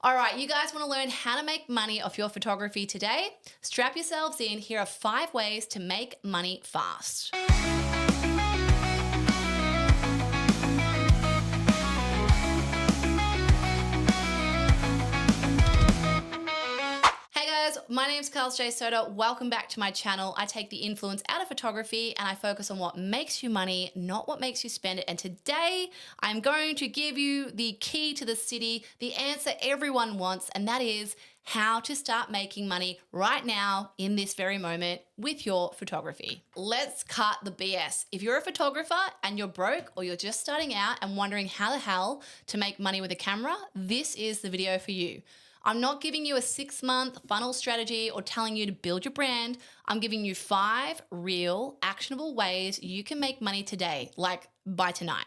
All right, you guys want to learn how to make money off your photography today? Strap yourselves in. Here are 5 ways to make money fast. Hey guys, my name's Kels J. Soda. Welcome back to my channel. I take the influence out of photography and I focus on what makes you money, not what makes you spend it. And today I'm going to give you the key to the city, the answer everyone wants, and that is how to start making money right now in this very moment with your photography. Let's cut the BS. If you're a photographer and you're broke or you're just starting out and wondering how the hell to make money with a camera, this is the video for you. I'm not giving you a 6-month funnel strategy or telling you to build your brand. I'm giving you 5 real, actionable ways you can make money today, like by tonight.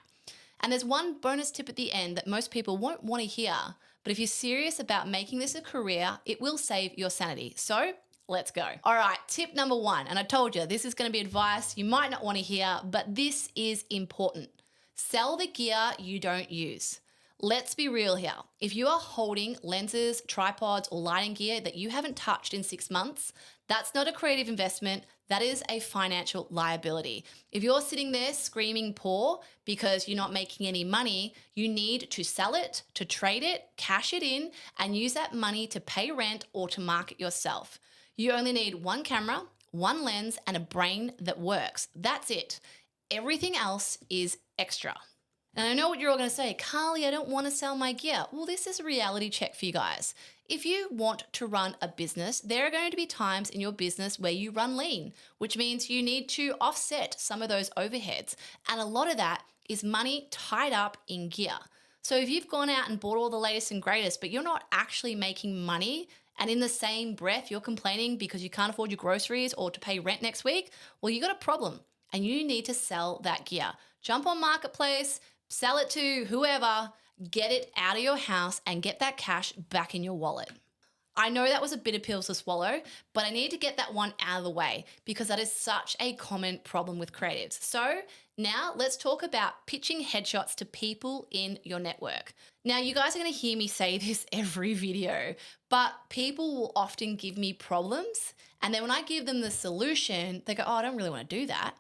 And there's one bonus tip at the end that most people won't want to hear, but if you're serious about making this a career, it will save your sanity. So let's go. All right, tip number 1, and I told you this is going to be advice you might not want to hear, but this is important. Sell the gear you don't use. Let's be real here. If you are holding lenses, tripods, or lighting gear that you haven't touched in 6 months, that's not a creative investment, that is a financial liability. If you're sitting there screaming poor because you're not making any money, you need to sell it, to trade it, cash it in, and use that money to pay rent or to market yourself. You only need 1 camera, 1 lens, and a brain that works. That's it. Everything else is extra. And I know what you're all going to say, Carly, I don't want to sell my gear. Well, this is a reality check for you guys. If you want to run a business, there are going to be times in your business where you run lean, which means you need to offset some of those overheads. And a lot of that is money tied up in gear. So if you've gone out and bought all the latest and greatest, but you're not actually making money, and in the same breath, you're complaining because you can't afford your groceries or to pay rent next week, well, you got a problem and you need to sell that gear. Jump on Marketplace, sell it to whoever, get it out of your house and get that cash back in your wallet. I know that was a bitter pill to swallow, but I need to get that one out of the way because that is such a common problem with creatives. So now let's talk about pitching headshots to people in your network. Now you guys are going to hear me say this every video, but people will often give me problems and then when I give them the solution, they go, oh, I don't really want to do that.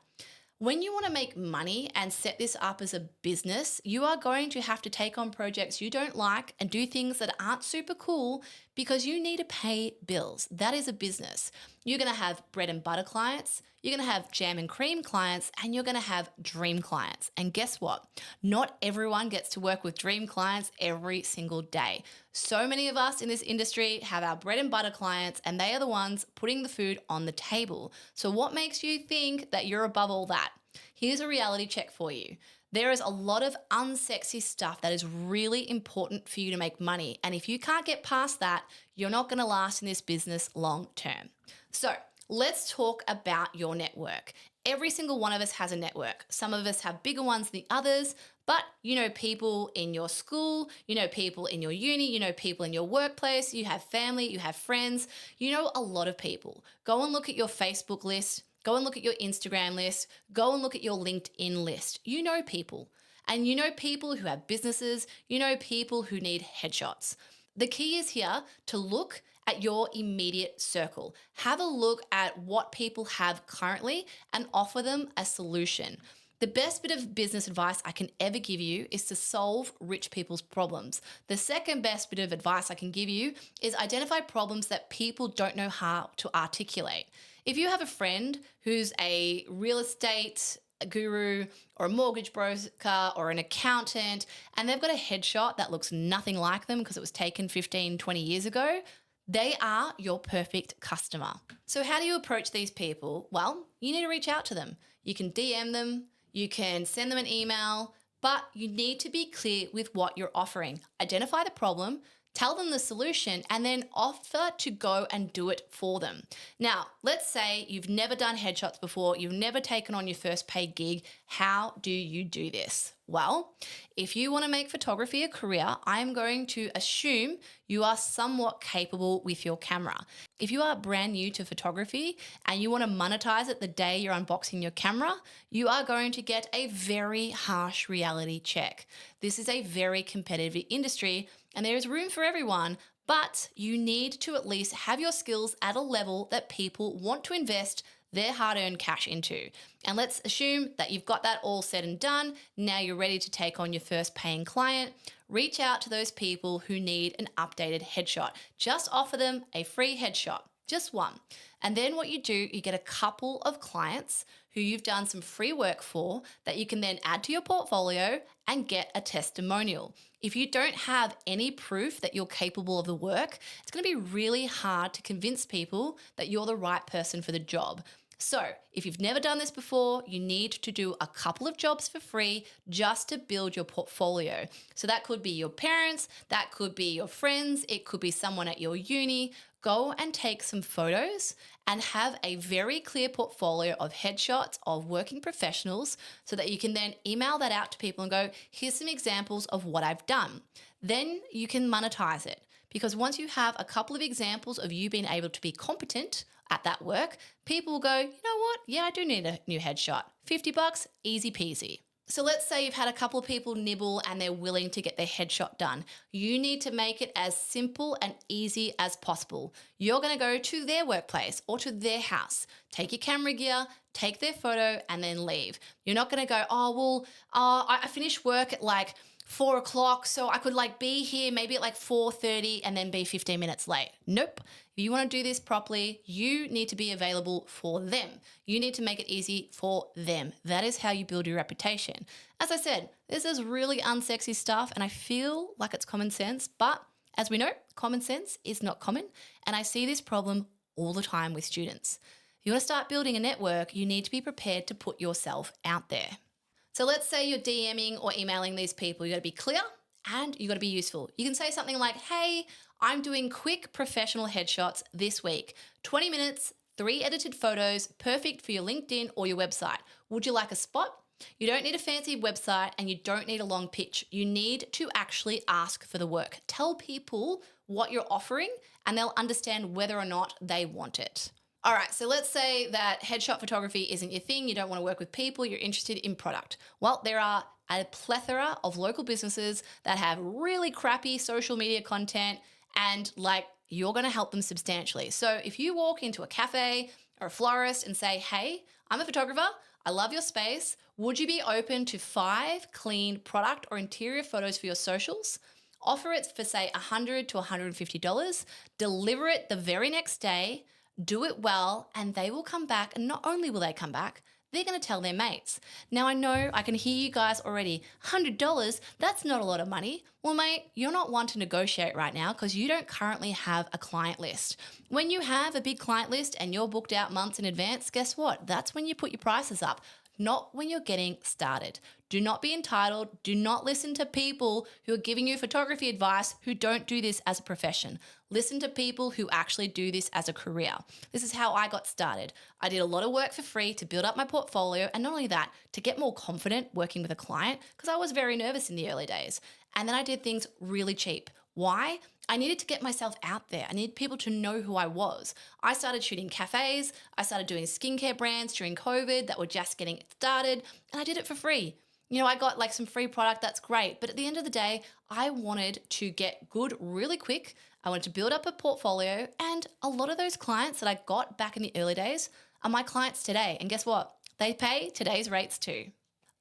When you want to make money and set this up as a business, you are going to have to take on projects you don't like and do things that aren't super cool because you need to pay bills. That is a business. You're going to have bread and butter clients, you're going to have jam and cream clients, and you're going to have dream clients. And guess what? Not everyone gets to work with dream clients every single day. So many of us in this industry have our bread and butter clients, and they are the ones putting the food on the table. So what makes you think that you're above all that? Here's a reality check for you. There is a lot of unsexy stuff that is really important for you to make money. And if you can't get past that, you're not going to last in this business long term. So let's talk about your network. Every single one of us has a network. Some of us have bigger ones than others, but you know people in your school, you know people in your uni, you know people in your workplace, you have family, you have friends, you know a lot of people. Go and look at your Facebook list. Go and look at your Instagram list. Go and look at your LinkedIn list. You know people. And you know people who have businesses. You know people who need headshots. The key is here to look at your immediate circle. Have a look at what people have currently and offer them a solution. The best bit of business advice I can ever give you is to solve rich people's problems. The second best bit of advice I can give you is identify problems that people don't know how to articulate. If you have a friend who's a real estate guru or a mortgage broker or an accountant, and they've got a headshot that looks nothing like them because it was taken 15, 20 years ago, they are your perfect customer. So how do you approach these people? Well, you need to reach out to them. You can DM them, you can send them an email, but you need to be clear with what you're offering. Identify the problem, tell them the solution, and then offer to go and do it for them. Now, let's say you've never done headshots before, you've never taken on your first paid gig. How do you do this? Well, if you want to make photography a career, I'm going to assume you are somewhat capable with your camera. If you are brand new to photography and you want to monetize it the day you're unboxing your camera, you are going to get a very harsh reality check. This is a very competitive industry, and there is room for everyone, but you need to at least have your skills at a level that people want to invest their hard earned cash into. And let's assume that you've got that all said and done. Now you're ready to take on your first paying client. Reach out to those people who need an updated headshot. Just offer them a free headshot, just one. And then what you do, you get a couple of clients who you've done some free work for that you can then add to your portfolio and get a testimonial. If you don't have any proof that you're capable of the work, it's going to be really hard to convince people that you're the right person for the job. So if you've never done this before, you need to do a couple of jobs for free just to build your portfolio. So that could be your parents, that could be your friends, it could be someone at your uni. Go and take some photos and have a very clear portfolio of headshots of working professionals so that you can then email that out to people and go, here's some examples of what I've done. Then you can monetize it, because once you have a couple of examples of you being able to be competent at that work, people will go, you know what? Yeah, I do need a new headshot. $50, easy peasy. So let's say you've had a couple of people nibble and they're willing to get their headshot done. You need to make it as simple and easy as possible. You're going to go to their workplace or to their house, take your camera gear, take their photo, and then leave. You're not going to go, I finished work at like 4 o'clock, so I could be here maybe at 4:30 and then be 15 minutes late. Nope. If you want to do this properly, you need to be available for them. You need to make it easy for them. That is how you build your reputation. As I said, this is really unsexy stuff and I feel like it's common sense, but as we know, common sense is not common. And I see this problem all the time with students. If you want to start building a network, you need to be prepared to put yourself out there. So let's say you're DMing or emailing these people. You got to be clear and you got to be useful. You can say something like, hey, I'm doing quick professional headshots this week. 20 minutes, 3 edited photos, perfect for your LinkedIn or your website. Would you like a spot? You don't need a fancy website and you don't need a long pitch. You need to actually ask for the work. Tell people what you're offering and they'll understand whether or not they want it. All right, so let's say that headshot photography isn't your thing. You don't want to work with people. You're interested in product. Well, there are a plethora of local businesses that have really crappy social media content and you're going to help them substantially. So if you walk into a cafe or a florist and say, hey, I'm a photographer. I love your space. Would you be open to 5 clean product or interior photos for your socials? Offer it for say $100 to $150. Deliver it the very next day. Do it well, and they will come back. And not only will they come back, they're going to tell their mates. Now, I know I can hear you guys already. $100, that's not a lot of money. Well, mate, you're not one to negotiate right now because you don't currently have a client list. When you have a big client list and you're booked out months in advance, guess what? That's when you put your prices up, not when you're getting started. Do not be entitled. Do not listen to people who are giving you photography advice who don't do this as a profession. Listen to people who actually do this as a career. This is how I got started. I did a lot of work for free to build up my portfolio, and not only that, to get more confident working with a client because I was very nervous in the early days. And then I did things really cheap. Why? I needed to get myself out there. I needed people to know who I was. I started shooting cafes. I started doing skincare brands during COVID that were just getting started, and I did it for free. You know, I got some free product, that's great. But at the end of the day, I wanted to get good really quick. I wanted to build up a portfolio. And a lot of those clients that I got back in the early days are my clients today. And guess what? They pay today's rates too.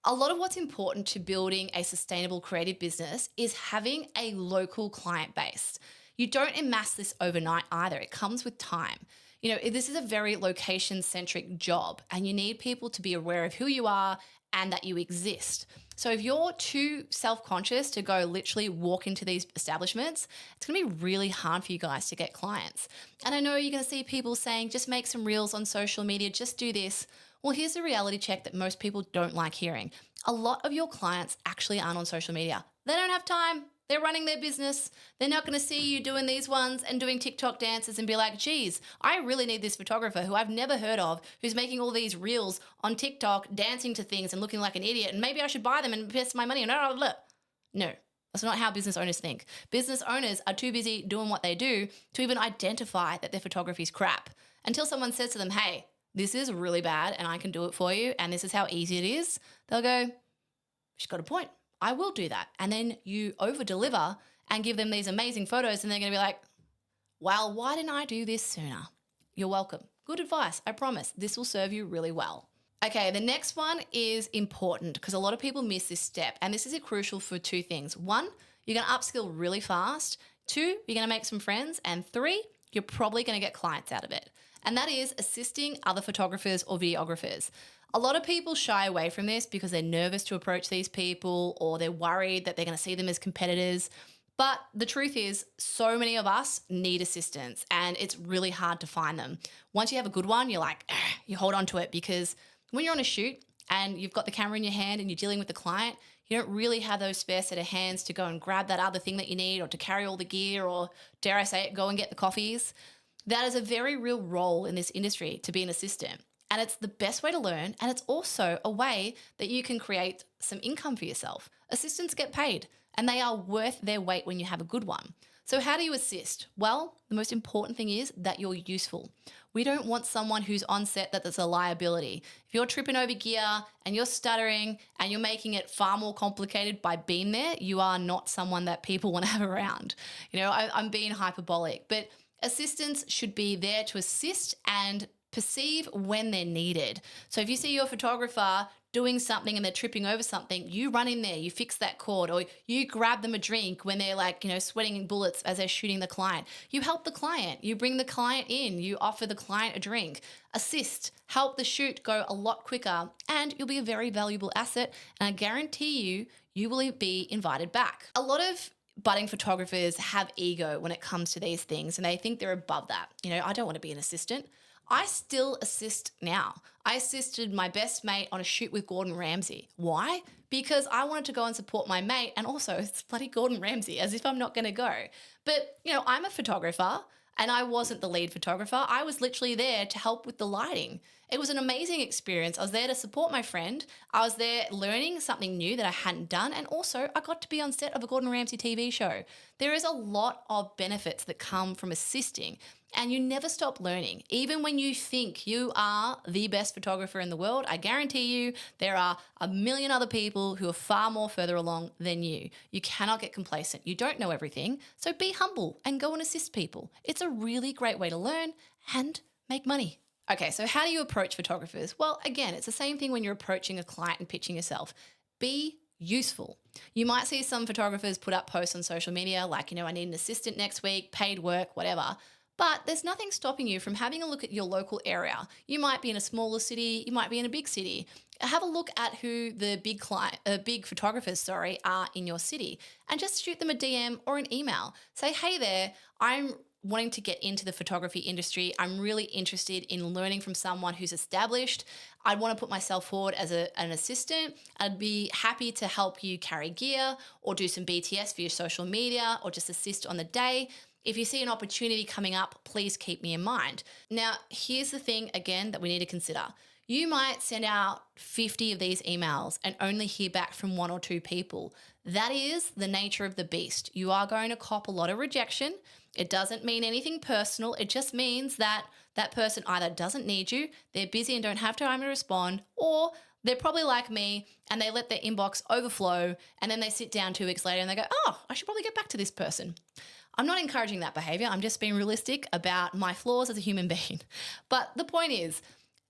A lot of what's important to building a sustainable creative business is having a local client base. You don't amass this overnight either. It comes with time. You know, this is a very location-centric job and you need people to be aware of who you are and that you exist. So if you're too self-conscious to go literally walk into these establishments, it's going to be really hard for you guys to get clients. And I know you're going to see people saying, just make some reels on social media, just do this. Well, here's the reality check that most people don't like hearing. A lot of your clients actually aren't on social media. They don't have time. They're running their business. They're not going to see you doing these ones and doing TikTok dances and be like, geez, I really need this photographer who I've never heard of, who's making all these reels on TikTok, dancing to things and looking like an idiot, and maybe I should buy them and invest my money. No, that's not how business owners think. Business owners are too busy doing what they do to even identify that their photography is crap until someone says to them, hey, this is really bad and I can do it for you and this is how easy it is. They'll go, she's got a point. I will do that. And then you over deliver and give them these amazing photos, and they're going to be like, well, why didn't I do this sooner? You're welcome. Good advice. I promise. This will serve you really well. Okay, the next one is important because a lot of people miss this step. And this is crucial for two things. One, you're going to upskill really fast. Two, you're going to make some friends. And three, you're probably going to get clients out of it. And that is assisting other photographers or videographers. A lot of people shy away from this because they're nervous to approach these people, or they're worried that they're going to see them as competitors. But the truth is, so many of us need assistance, and it's really hard to find them. Once you have a good one, you're like, you hold on to it, because when you're on a shoot and you've got the camera in your hand and you're dealing with the client, you don't really have those spare set of hands to go and grab that other thing that you need, or to carry all the gear, or dare I say it, go and get the coffees. That is a very real role in this industry, to be an assistant. And it's the best way to learn. And it's also a way that you can create some income for yourself. Assistants get paid, and they are worth their weight when you have a good one. So how do you assist? Well, the most important thing is that you're useful. We don't want someone who's on set that's a liability. If you're tripping over gear and you're stuttering and you're making it far more complicated by being there, you are not someone that people want to have around. I'm being hyperbolic, but assistants should be there to assist and perceive when they're needed. So if you see your photographer doing something and they're tripping over something, you run in there, you fix that cord, or you grab them a drink when they're sweating bullets as they're shooting the client. You help the client, you bring the client in, you offer the client a drink. Assist, help the shoot go a lot quicker, and you'll be a very valuable asset, and I guarantee you will be invited back. A lot of budding photographers have ego when it comes to these things, and they think they're above that. I don't want to be an assistant. I still assist now. I assisted my best mate on a shoot with Gordon Ramsay. Why? Because I wanted to go and support my mate, and also it's bloody Gordon Ramsay, as if I'm not going to go. But, I'm a photographer, and I wasn't the lead photographer. I was literally there to help with the lighting. It was an amazing experience. I was there to support my friend. I was there learning something new that I hadn't done. And also I got to be on set of a Gordon Ramsay TV show. There is a lot of benefits that come from assisting, and you never stop learning. Even when you think you are the best photographer in the world, I guarantee you there are a million other people who are far more further along than you. You cannot get complacent. You don't know everything. So be humble and go and assist people. It's a really great way to learn and make money. Okay, so how do you approach photographers? Well, again, it's the same thing when you're approaching a client and pitching yourself. Be useful. You might see some photographers put up posts on social media like, I need an assistant next week, paid work, whatever. But there's nothing stopping you from having a look at your local area. You might be in a smaller city, you might be in a big city. Have a look at who the big photographers, are in your city, and just shoot them a DM or an email. Say, hey there, I'm wanting to get into the photography industry. I'm really interested in learning from someone who's established. I'd want to put myself forward as an assistant. I'd be happy to help you carry gear or do some BTS for your social media, or just assist on the day. If you see an opportunity coming up, please keep me in mind. Now, here's the thing again that we need to consider. You might send out 50 of these emails and only hear back from one or two people. That is the nature of the beast. You are going to cop a lot of rejection. It doesn't mean anything personal. It just means that that person either doesn't need you, they're busy and don't have time to respond, or they're probably like me and they let their inbox overflow, and then they sit down 2 weeks later and they go, oh, I should probably get back to this person. I'm not encouraging that behavior. I'm just being realistic about my flaws as a human being. But the point is,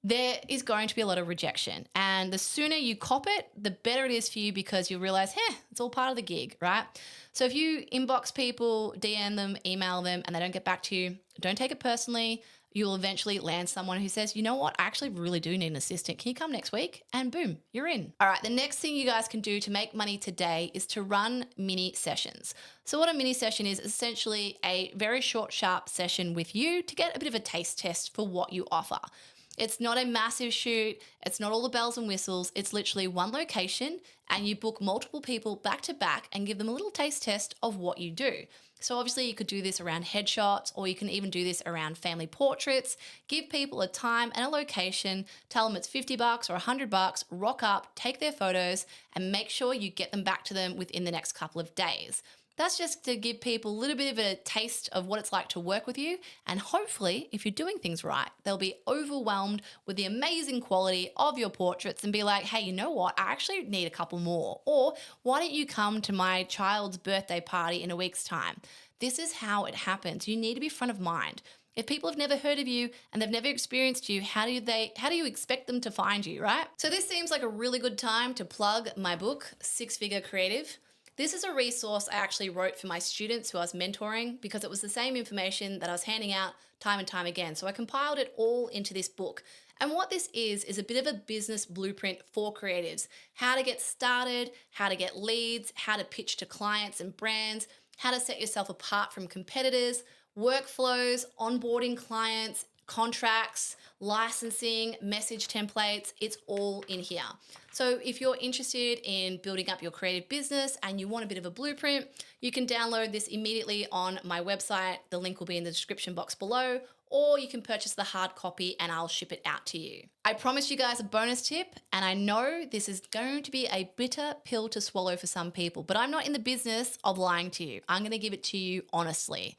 there is going to be a lot of rejection. And the sooner you cop it, the better it is for you, because you'll realize, it's all part of the gig, right? So if you inbox people, DM them, email them, and they don't get back to you, don't take it personally. You'll eventually land someone who says, you know what, I actually really do need an assistant. Can you come next week? And boom, you're in. All right, the next thing you guys can do to make money today is to run mini sessions. So what a mini session is essentially a very short, sharp session with you to get a bit of a taste test for what you offer. It's not a massive shoot. It's not all the bells and whistles. It's literally one location, and you book multiple people back to back and give them a little taste test of what you do. So obviously you could do this around headshots, or you can even do this around family portraits. Give people a time and a location, tell them it's $50 or $100, rock up, take their photos, and make sure you get them back to them within the next couple of days. That's just to give people a little bit of a taste of what it's like to work with you. And hopefully, if you're doing things right, they'll be overwhelmed with the amazing quality of your portraits and be like, hey, you know what? I actually need a couple more. Or why don't you come to my child's birthday party in a week's time? This is how it happens. You need to be front of mind. If people have never heard of you and they've never experienced you, how do you expect them to find you, right? So this seems like a really good time to plug my book, Six Figure Creative. This is a resource I actually wrote for my students who I was mentoring because it was the same information that I was handing out time and time again. So I compiled it all into this book. And what this is a bit of a business blueprint for creatives. How to get started, how to get leads, how to pitch to clients and brands, how to set yourself apart from competitors, workflows, onboarding clients, contracts, licensing, message templates, it's all in here. So if you're interested in building up your creative business and you want a bit of a blueprint, you can download this immediately on my website. The link will be in the description box below, or you can purchase the hard copy and I'll ship it out to you. I promised you guys a bonus tip, and I know this is going to be a bitter pill to swallow for some people, but I'm not in the business of lying to you. I'm going to give it to you honestly.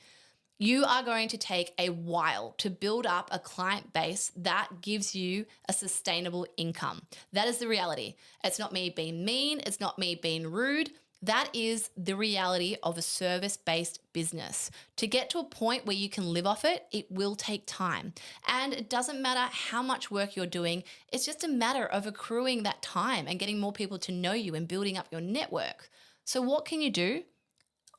You are going to take a while to build up a client base that gives you a sustainable income. That is the reality. It's not me being mean. It's not me being rude. That is the reality of a service-based business. To get to a point where you can live off it, it will take time. And it doesn't matter how much work you're doing. It's just a matter of accruing that time and getting more people to know you and building up your network. So what can you do?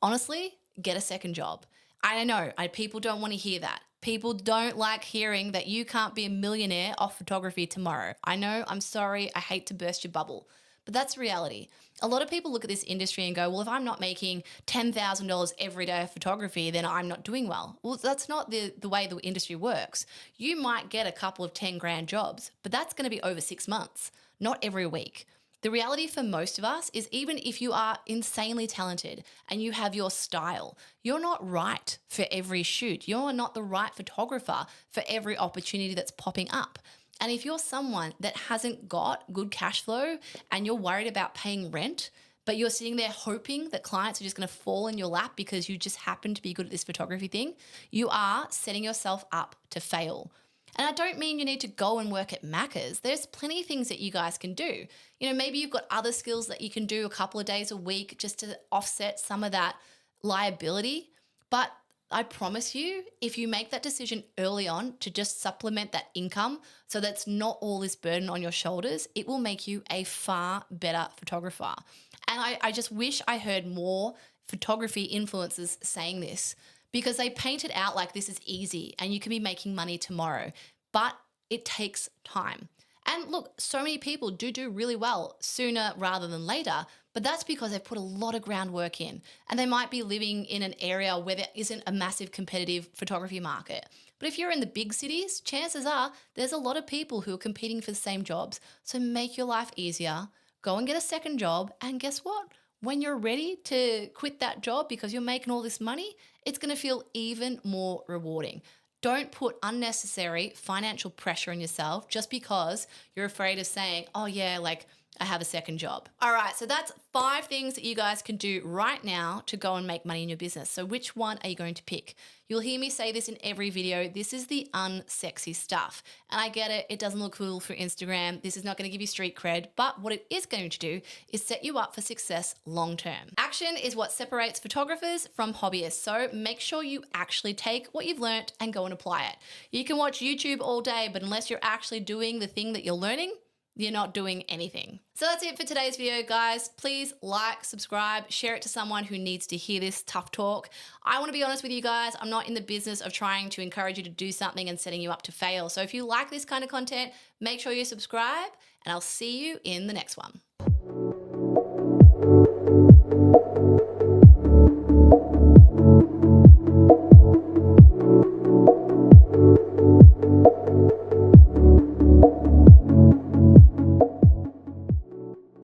Honestly, get a second job. I know people don't want to hear that. People don't like hearing that you can't be a millionaire off photography tomorrow. I know, I'm sorry, I hate to burst your bubble, but that's reality. A lot of people look at this industry and go, well, if I'm not making $10,000 every day of photography, then I'm not doing well. Well, that's not the way the industry works. You might get a couple of 10 grand jobs, but that's going to be over 6 months, not every week. The reality for most of us is even if you are insanely talented and you have your style, you're not right for every shoot. You're not the right photographer for every opportunity that's popping up. And if you're someone that hasn't got good cash flow and you're worried about paying rent, but you're sitting there hoping that clients are just going to fall in your lap because you just happen to be good at this photography thing, you are setting yourself up to fail. And I don't mean you need to go and work at Macca's. There's plenty of things that you guys can do. Maybe you've got other skills that you can do a couple of days a week just to offset some of that liability. But I promise you, if you make that decision early on to just supplement that income so that's not all this burden on your shoulders, it will make you a far better photographer. And I just wish I heard more photography influencers saying this, because they paint it out like this is easy and you can be making money tomorrow, but it takes time. And look, so many people do really well sooner rather than later, but that's because they've put a lot of groundwork in, and they might be living in an area where there isn't a massive competitive photography market. But if you're in the big cities, chances are there's a lot of people who are competing for the same jobs. So make your life easier, go and get a second job, and guess what? When you're ready to quit that job because you're making all this money, it's going to feel even more rewarding. Don't put unnecessary financial pressure on yourself just because you're afraid of saying, oh yeah, like I have a second job. All right, so that's 5 things that you guys can do right now to go and make money in your business. So which one are you going to pick? You'll hear me say this in every video. This is the unsexy stuff. And I get it. It doesn't look cool for Instagram. This is not going to give you street cred, but what it is going to do is set you up for success long term. Action is what separates photographers from hobbyists. So make sure you actually take what you've learned and go and apply it. You can watch YouTube all day, but unless you're actually doing the thing that you're learning, you're not doing anything. So that's it for today's video, guys. Please like, subscribe, share it to someone who needs to hear this tough talk. I want to be honest with you guys. I'm not in the business of trying to encourage you to do something and setting you up to fail. So if you like this kind of content, make sure you subscribe, and I'll see you in the next one.